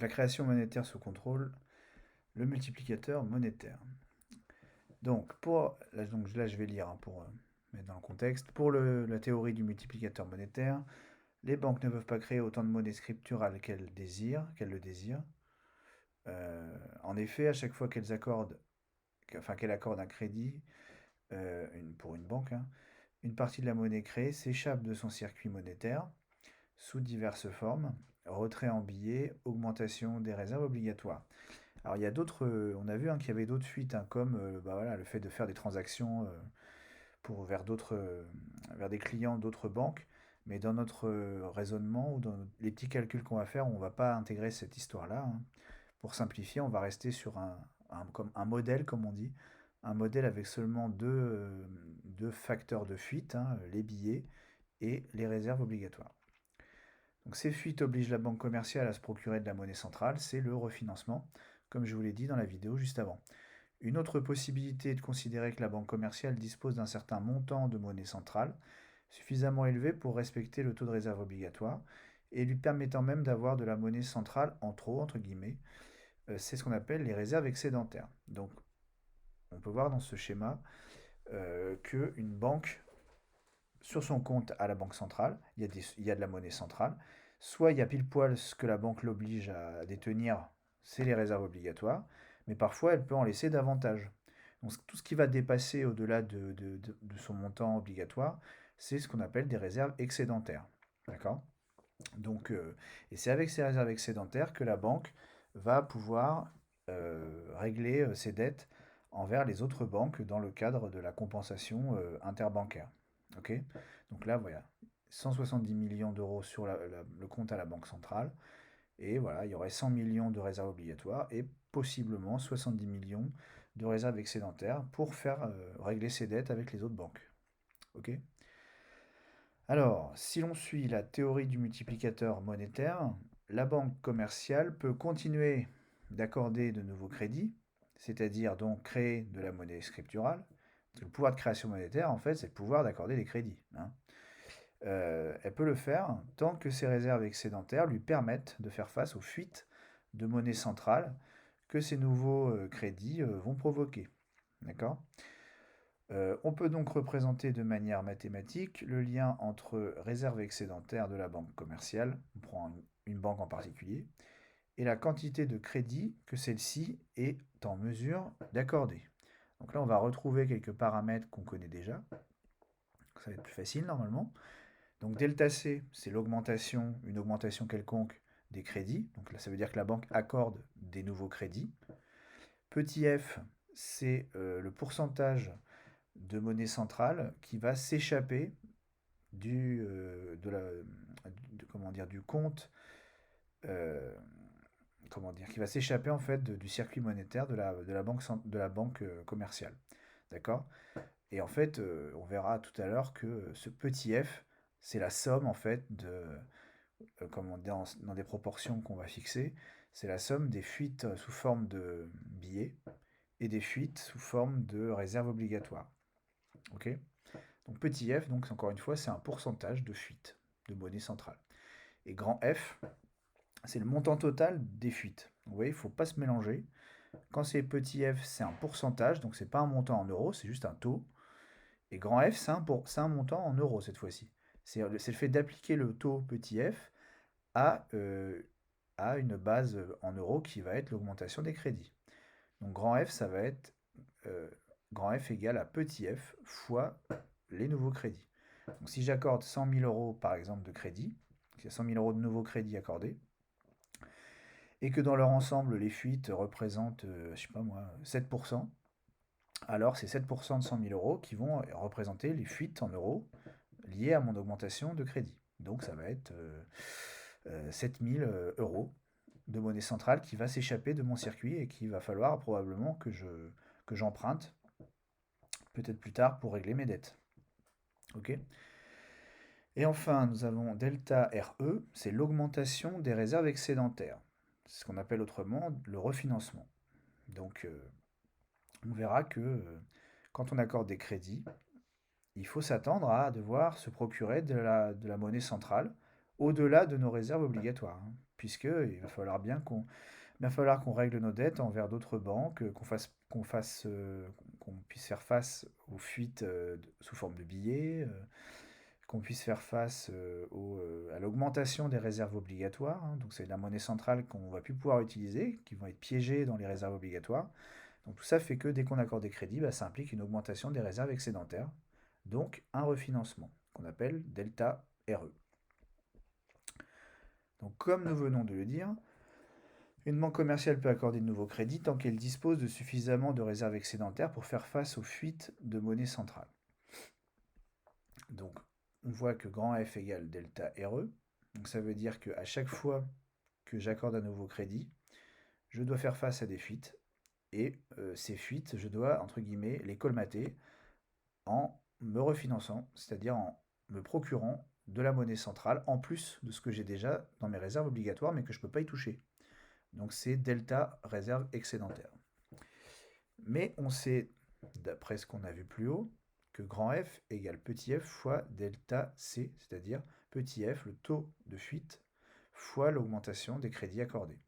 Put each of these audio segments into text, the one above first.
Donc la création monétaire sous contrôle, le multiplicateur monétaire. Donc, là, je vais lire hein, pour mettre dans le contexte. Pour la théorie du multiplicateur monétaire, les banques ne peuvent pas créer autant de monnaie scripturale qu'elles le désirent. En effet, à chaque fois qu'elle accorde un crédit pour une banque, hein, une partie de la monnaie créée s'échappe de son circuit monétaire sous diverses formes, retrait en billets, augmentation des réserves obligatoires. Alors il y a d'autres, on a vu hein, qu'il y avait d'autres fuites, hein, comme bah, voilà, le fait de faire des transactions vers des clients d'autres banques, mais dans notre raisonnement ou dans les petits calculs qu'on va faire, on ne va pas intégrer cette histoire-là, hein. Pour simplifier, on va rester sur comme un modèle, comme on dit, un modèle avec seulement deux facteurs de fuite, hein, les billets et les réserves obligatoires. Donc ces fuites obligent la banque commerciale à se procurer de la monnaie centrale, c'est le refinancement, comme je vous l'ai dit dans la vidéo juste avant. Une autre possibilité est de considérer que la banque commerciale dispose d'un certain montant de monnaie centrale, suffisamment élevé pour respecter le taux de réserve obligatoire, et lui permettant même d'avoir de la monnaie centrale en trop, entre guillemets. C'est ce qu'on appelle les réserves excédentaires. Donc on peut voir dans ce schéma qu'une banque, sur son compte à la banque centrale, il y a de la monnaie centrale, soit il y a pile poil ce que la banque l'oblige à détenir, c'est les réserves obligatoires, mais parfois elle peut en laisser davantage. Donc tout ce qui va dépasser au-delà de son montant obligatoire, c'est ce qu'on appelle des réserves excédentaires. D'accord? Donc, et c'est avec ces réserves excédentaires que la banque va pouvoir régler ses dettes envers les autres banques dans le cadre de la compensation interbancaire. Ok? Donc là, voilà, 170 millions d'euros sur le compte à la Banque centrale. Et voilà, il y aurait 100 millions de réserves obligatoires et possiblement 70 millions de réserves excédentaires pour faire régler ses dettes avec les autres banques. Ok? Alors, si l'on suit la théorie du multiplicateur monétaire, la banque commerciale peut continuer d'accorder de nouveaux crédits, c'est-à-dire donc créer de la monnaie scripturale. Parce que le pouvoir de création monétaire, en fait, c'est le pouvoir d'accorder des crédits, hein. Elle peut le faire tant que ses réserves excédentaires lui permettent de faire face aux fuites de monnaie centrale que ces nouveaux crédits vont provoquer. D'accord? On peut donc représenter de manière mathématique le lien entre réserve excédentaire de la banque commerciale, on prend une banque en particulier, et la quantité de crédit que celle-ci est en mesure d'accorder. Donc là, on va retrouver quelques paramètres qu'on connaît déjà. Ça va être plus facile normalement. Donc delta C, c'est une augmentation quelconque des crédits. Donc là, ça veut dire que la banque accorde des nouveaux crédits. Petit f, c'est le pourcentage de monnaie centrale qui va s'échapper du compte, euh, qui va s'échapper en fait du circuit monétaire de la banque commerciale. D'accord? Et en fait, on verra tout à l'heure que ce petit f, c'est la somme en fait comme on dit dans des proportions qu'on va fixer, c'est la somme des fuites sous forme de billets et des fuites sous forme de réserve obligatoire. Ok? Donc petit f, donc encore une fois, c'est un pourcentage de fuite de monnaie centrale. Et grand F, c'est le montant total des fuites. Vous voyez, il ne faut pas se mélanger. Quand c'est petit f, c'est un pourcentage, donc c'est pas un montant en euros, c'est juste un taux. Et grand F, c'est un montant en euros cette fois-ci. C'est le fait d'appliquer le taux petit f à, euh, à une base en euros qui va être l'augmentation des crédits. Donc grand F, ça va être euh, grand F égale à petit f fois les nouveaux crédits. Donc si j'accorde 100 000 euros par exemple de crédit, il y a 100 000 euros de nouveaux crédits accordés, et que dans leur ensemble les fuites représentent, je sais pas moi, 7%, alors c'est 7% de 100 000 euros qui vont représenter les fuites en euros liées à mon augmentation de crédit. Donc ça va être 7 000 euros de monnaie centrale qui va s'échapper de mon circuit et qu'il va falloir probablement que j'emprunte peut-être plus tard pour régler mes dettes. Ok? Et enfin, nous avons delta RE, c'est l'augmentation des réserves excédentaires. C'est ce qu'on appelle autrement le refinancement. Donc, on verra que quand on accorde des crédits, il faut s'attendre à devoir se procurer de la monnaie centrale au-delà de nos réserves obligatoires, hein. puisque il va falloir qu'on règle nos dettes envers d'autres banques, qu'on puisse faire face aux fuites sous forme de billets, qu'on puisse faire face à l'augmentation des réserves obligatoires, hein. Donc c'est la monnaie centrale qu'on va plus pouvoir utiliser, qui vont être piégées dans les réserves obligatoires. Donc tout ça fait que dès qu'on accorde des crédits, bah, ça implique une augmentation des réserves excédentaires, donc un refinancement, qu'on appelle delta RE. Donc comme nous venons de le dire, une banque commerciale peut accorder de nouveaux crédits tant qu'elle dispose de suffisamment de réserves excédentaires pour faire face aux fuites de monnaie centrale. Donc on voit que grand F égale delta RE. Donc ça veut dire qu'à chaque fois que j'accorde un nouveau crédit, je dois faire face à des fuites. Et ces fuites, je dois, entre guillemets, les colmater en me refinançant, c'est-à-dire en me procurant de la monnaie centrale, en plus de ce que j'ai déjà dans mes réserves obligatoires, mais que je ne peux pas y toucher. Donc c'est delta réserve excédentaire. Mais on sait, d'après ce qu'on a vu plus haut, que grand F égale petit f fois delta C, c'est-à-dire petit f, le taux de fuite, fois l'augmentation des crédits accordés.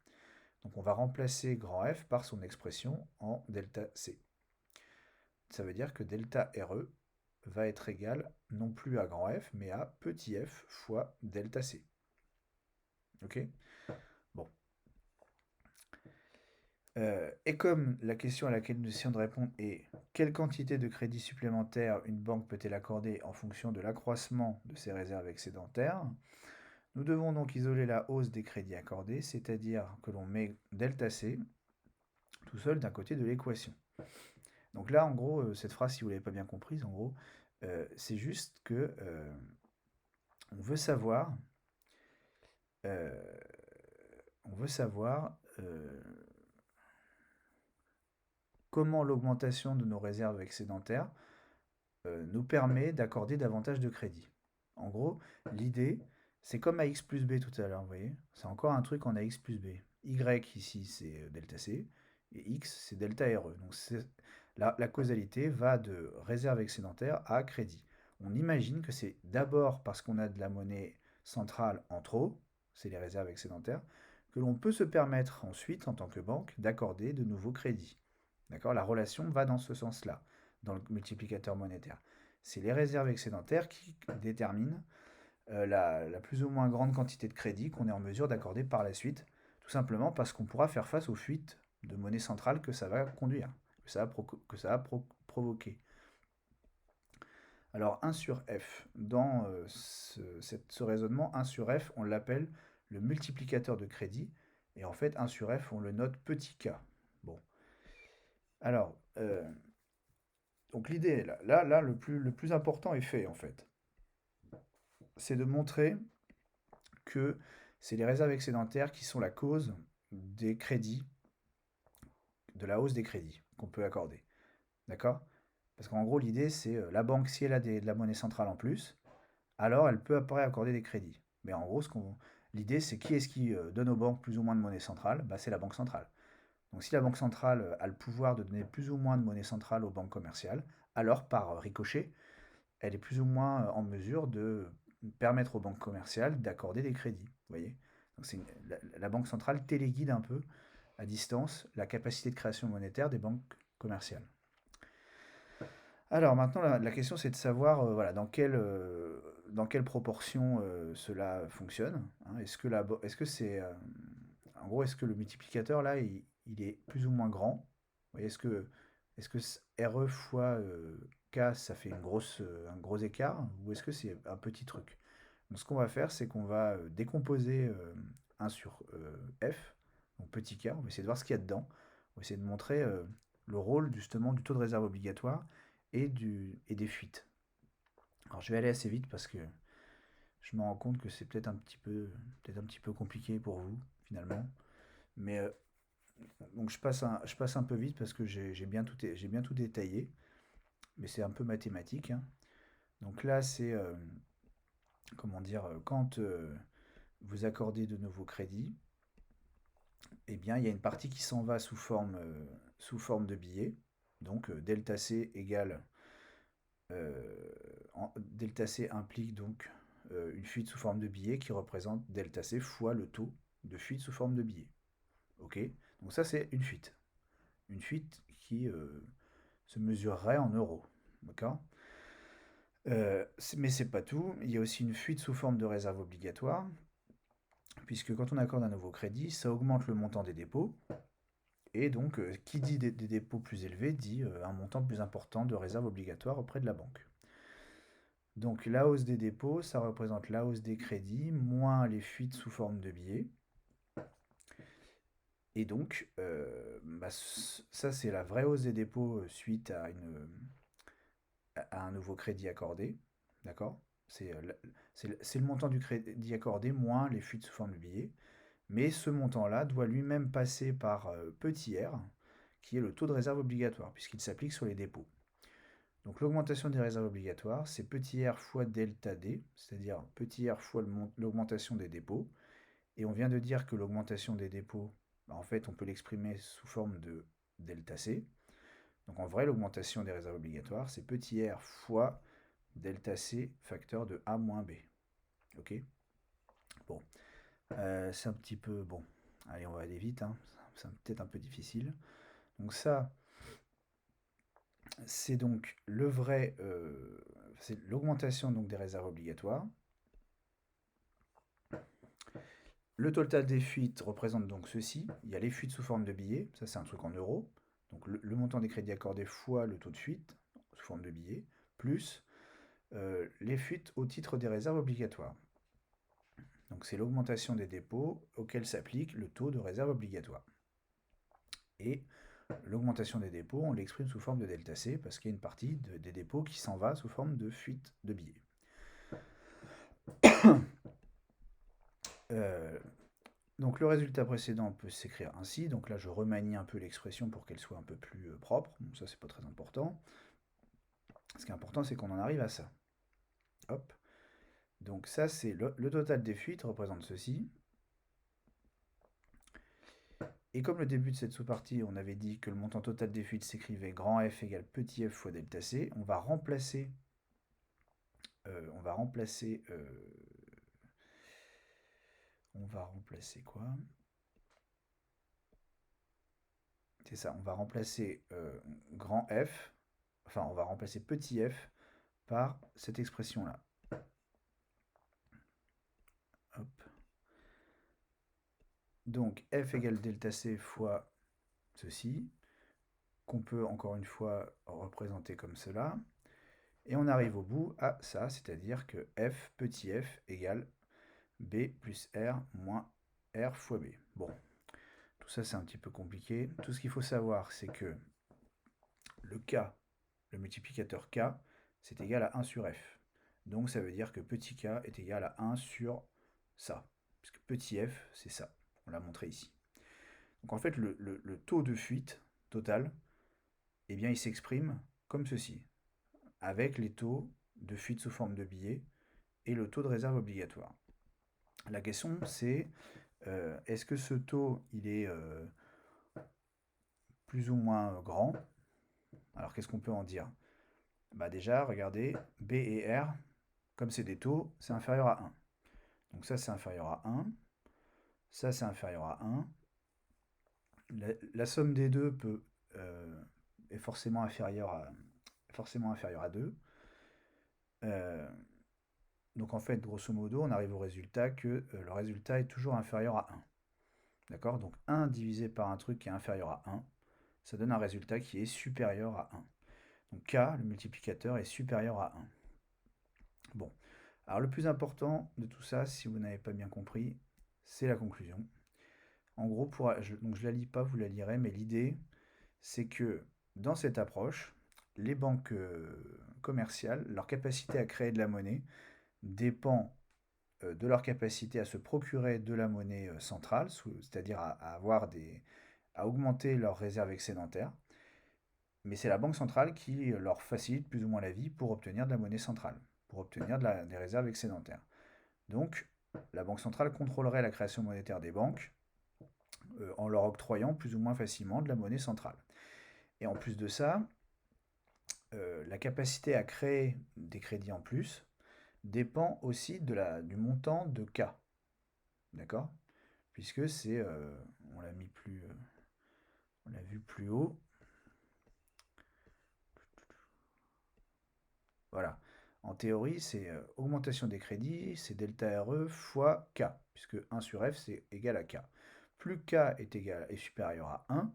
Donc on va remplacer grand F par son expression en delta C. Ça veut dire que delta RE va être égal non plus à grand F, mais à petit f fois delta C. Ok. Bon. Et comme la question à laquelle nous essayons de répondre est quelle quantité de crédit supplémentaire une banque peut-elle accorder en fonction de l'accroissement de ses réserves excédentaires, nous devons donc isoler la hausse des crédits accordés, c'est-à-dire que l'on met delta C tout seul d'un côté de l'équation. Donc là, en gros, cette phrase, si vous ne l'avez pas bien comprise, en gros, c'est juste que on veut savoir, euh, on veut savoir comment l'augmentation de nos réserves excédentaires nous permet d'accorder davantage de crédit. En gros, l'idée, c'est comme à x plus b tout à l'heure, vous voyez, c'est encore un truc en ax plus b. Y ici, c'est delta C, et x, c'est delta RE. Donc la causalité va de réserve excédentaire à crédit. On imagine que c'est d'abord parce qu'on a de la monnaie centrale en trop, c'est les réserves excédentaires, que l'on peut se permettre ensuite, en tant que banque, d'accorder de nouveaux crédits. D'accord. La relation va dans ce sens-là, dans le multiplicateur monétaire. C'est les réserves excédentaires qui déterminent la plus ou moins grande quantité de crédit qu'on est en mesure d'accorder par la suite, tout simplement parce qu'on pourra faire face aux fuites de monnaie centrale que ça va conduire, que ça va provoquer. Alors 1 sur F, dans ce raisonnement, 1 sur F, on l'appelle le multiplicateur de crédit, et en fait 1 sur F, on le note petit k. Bon. Alors, donc l'idée, là le plus important est fait en fait. C'est de montrer que c'est les réserves excédentaires qui sont la cause des crédits, de la hausse des crédits qu'on peut accorder. D'accord. Parce qu'en gros, l'idée, c'est la banque, si elle a de la monnaie centrale en plus, alors elle peut après accorder des crédits. Mais en gros, l'idée, c'est qui est-ce qui donne aux banques plus ou moins de monnaie centrale, bah, c'est la banque centrale. Donc si la banque centrale a le pouvoir de donner plus ou moins de monnaie centrale aux banques commerciales, alors par ricochet, elle est plus ou moins en mesure de permettre aux banques commerciales d'accorder des crédits. Vous voyez. Donc la banque centrale téléguide un peu à distance la capacité de création monétaire des banques commerciales. Alors maintenant, la question c'est de savoir voilà, dans quelle proportion cela fonctionne, hein. Est-ce que c'est, en gros, est-ce que le multiplicateur là, il est plus ou moins grand? Vous voyez, est-ce que RE fois K, ça fait un gros écart, ou est-ce que c'est un petit truc? Donc ce qu'on va faire, c'est qu'on va décomposer 1 sur F, donc petit k, on va essayer de voir ce qu'il y a dedans. On va essayer de montrer le rôle justement du taux de réserve obligatoire et des fuites. Alors je vais aller assez vite parce que je me rends compte que c'est peut-être un petit peu compliqué pour vous finalement. Mais donc je passe un peu vite parce que j'ai bien tout détaillé, mais c'est un peu mathématique, hein. Donc là c'est comment dire, quand vous accordez de nouveaux crédits, eh bien, il y a une partie qui s'en va sous forme de billets. Donc, delta C égale. Delta C implique donc une fuite sous forme de billets qui représente delta C fois le taux de fuite sous forme de billets. Ok? Donc ça, c'est une fuite. Une fuite qui se mesurerait en euros. D'accord? Mais c'est pas tout. Il y a aussi une fuite sous forme de réserve obligatoire, puisque quand on accorde un nouveau crédit, ça augmente le montant des dépôts. Et donc, qui dit des dépôts plus élevés dit un montant plus important de réserve obligatoire auprès de la banque. Donc la hausse des dépôts, ça représente la hausse des crédits, moins les fuites sous forme de billets. Et donc, ça c'est la vraie hausse des dépôts suite à un nouveau crédit accordé. D'accord? C'est le montant du crédit accordé moins les fuites sous forme de billets. Mais ce montant-là doit lui-même passer par petit r, qui est le taux de réserve obligatoire, puisqu'il s'applique sur les dépôts. Donc l'augmentation des réserves obligatoires, c'est petit r fois delta d, c'est-à-dire petit r fois l'augmentation des dépôts. Et on vient de dire que l'augmentation des dépôts, en fait, on peut l'exprimer sous forme de delta c. Donc en vrai, l'augmentation des réserves obligatoires, c'est petit r fois delta c facteur de a moins b. Ok? Bon, c'est un petit peu... Bon, allez, on va aller vite, hein. C'est peut-être un peu difficile. Donc ça, c'est donc le vrai... c'est l'augmentation donc des réserves obligatoires. Le total des fuites représente donc ceci. Il y a les fuites sous forme de billets, ça c'est un truc en euros. Donc le montant des crédits accordés fois le taux de fuite sous forme de billets, plus les fuites au titre des réserves obligatoires. Donc c'est l'augmentation des dépôts auquel s'applique le taux de réserve obligatoire. Et l'augmentation des dépôts, on l'exprime sous forme de delta C parce qu'il y a une partie des dépôts qui s'en va sous forme de fuite de billets. Donc le résultat précédent peut s'écrire ainsi. Donc là, je remanie un peu l'expression pour qu'elle soit un peu plus propre. Bon, ça, c'est pas très important. Ce qui est important, c'est qu'on en arrive à ça. Hop. Donc ça, c'est le total des fuites représente ceci. Et comme le début de cette sous-partie, on avait dit que le montant total des fuites s'écrivait grand F égale petit f fois delta C, on va remplacer quoi? C'est ça, on va remplacer grand F, enfin on va remplacer petit f par cette expression-là. Hop. Donc f égale delta C fois ceci, qu'on peut encore une fois représenter comme cela. Et on arrive au bout à ça, c'est-à-dire que f, petit f, égale b plus r moins r fois b. Bon, tout ça c'est un petit peu compliqué. Tout ce qu'il faut savoir, c'est que le k, le multiplicateur k, c'est égal à 1 sur f. Donc ça veut dire que petit k est égal à 1 sur ça. Puisque petit f, c'est ça. On l'a montré ici. Donc en fait, le taux de fuite total, eh bien, il s'exprime comme ceci, avec les taux de fuite sous forme de billets et le taux de réserve obligatoire. La question, c'est est-ce que ce taux, il est plus ou moins grand? Alors qu'est-ce qu'on peut en dire? Bah déjà, regardez, B et R, comme c'est des taux, c'est inférieur à 1. Donc ça, c'est inférieur à 1. Ça, c'est inférieur à 1. La somme des deux est forcément inférieure à 2. Donc en fait, grosso modo, on arrive au résultat que le résultat est toujours inférieur à 1. D'accord? Donc 1 divisé par un truc qui est inférieur à 1, ça donne un résultat qui est supérieur à 1. Donc K, le multiplicateur, est supérieur à 1. Bon. Alors le plus important de tout ça, si vous n'avez pas bien compris, c'est la conclusion. En gros, donc je ne la lis pas, vous la lirez, mais l'idée, c'est que dans cette approche, les banques commerciales, leur capacité à créer de la monnaie dépend de leur capacité à se procurer de la monnaie centrale, c'est-à-dire à augmenter leurs réserves excédentaires. Mais c'est la banque centrale qui leur facilite plus ou moins la vie pour obtenir de la monnaie centrale, pour obtenir des réserves excédentaires. Donc, la banque centrale contrôlerait la création monétaire des banques en leur octroyant plus ou moins facilement de la monnaie centrale. Et en plus de ça, la capacité à créer des crédits en plus dépend aussi du montant de K. D'accord? puisque c'est, on l'a mis plus, on l'a vu plus haut. Voilà. En théorie, c'est augmentation des crédits, c'est delta RE fois K, puisque 1 sur F, c'est égal à K. Plus K est supérieur à 1,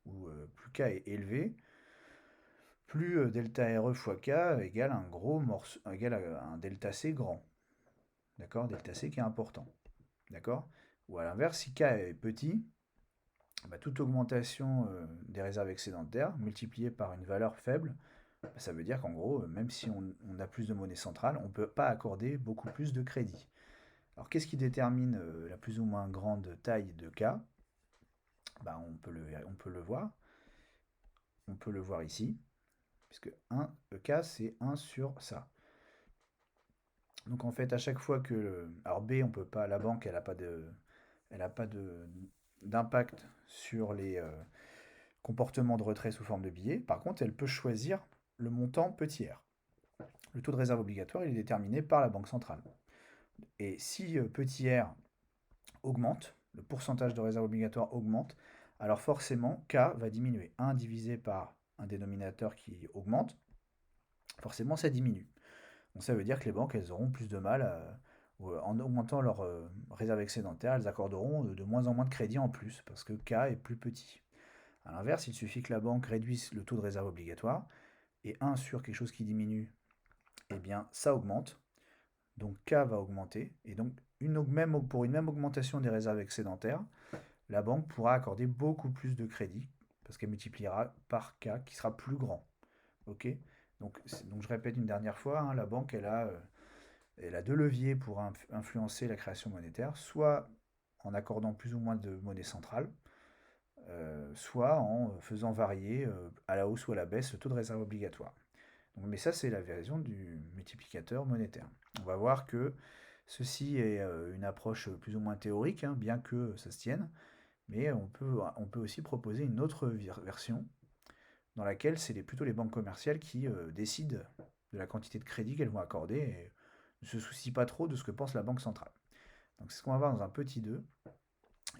ou plus K est élevé, plus delta RE fois K égale un gros morceau, égale à un delta C grand. D'accord? Delta C qui est important. D'accord? Ou à l'inverse, si K est petit, bah, toute augmentation des réserves excédentaires multipliée par une valeur faible, bah, ça veut dire qu'en gros, même si on a plus de monnaie centrale, on ne peut pas accorder beaucoup plus de crédit. Alors qu'est-ce qui détermine la plus ou moins grande taille de K? Bah, on peut le voir. On peut le voir ici, puisque 1, K c'est 1 sur ça. Donc en fait, à chaque fois que... Alors B, on peut pas, la banque, elle a pas d'impact sur les comportements de retrait sous forme de billets. Par contre, elle peut choisir le montant petit r. Le taux de réserve obligatoire, il est déterminé par la Banque centrale. Et si petit r augmente, le pourcentage de réserve obligatoire augmente, alors forcément, K va diminuer. 1 divisé par un dénominateur qui augmente, forcément ça diminue. Donc ça veut dire que les banques, elles auront plus de mal en augmentant leur réserve excédentaire, elles accorderont de moins en moins de crédit en plus, parce que K est plus petit. A l'inverse, il suffit que la banque réduise le taux de réserve obligatoire, et 1 sur quelque chose qui diminue, eh bien ça augmente, donc K va augmenter, et donc pour une même augmentation des réserves excédentaires, la banque pourra accorder beaucoup plus de crédit, parce qu'elle multipliera par K qui sera plus grand. Ok? Donc je répète une dernière fois, hein, la banque elle a deux leviers pour influencer la création monétaire, soit en accordant plus ou moins de monnaie centrale, soit en faisant varier à la hausse ou à la baisse le taux de réserve obligatoire. Donc, mais ça, c'est la version du multiplicateur monétaire. On va voir que ceci est une approche plus ou moins théorique, hein, bien que ça se tienne, mais on peut aussi proposer une autre version dans laquelle c'est plutôt les banques commerciales qui décident de la quantité de crédit qu'elles vont accorder et ne se soucient pas trop de ce que pense la banque centrale. Donc c'est ce qu'on va voir dans un petit 2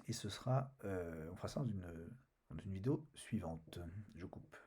et ce sera, on fera ça dans une vidéo suivante. Je coupe.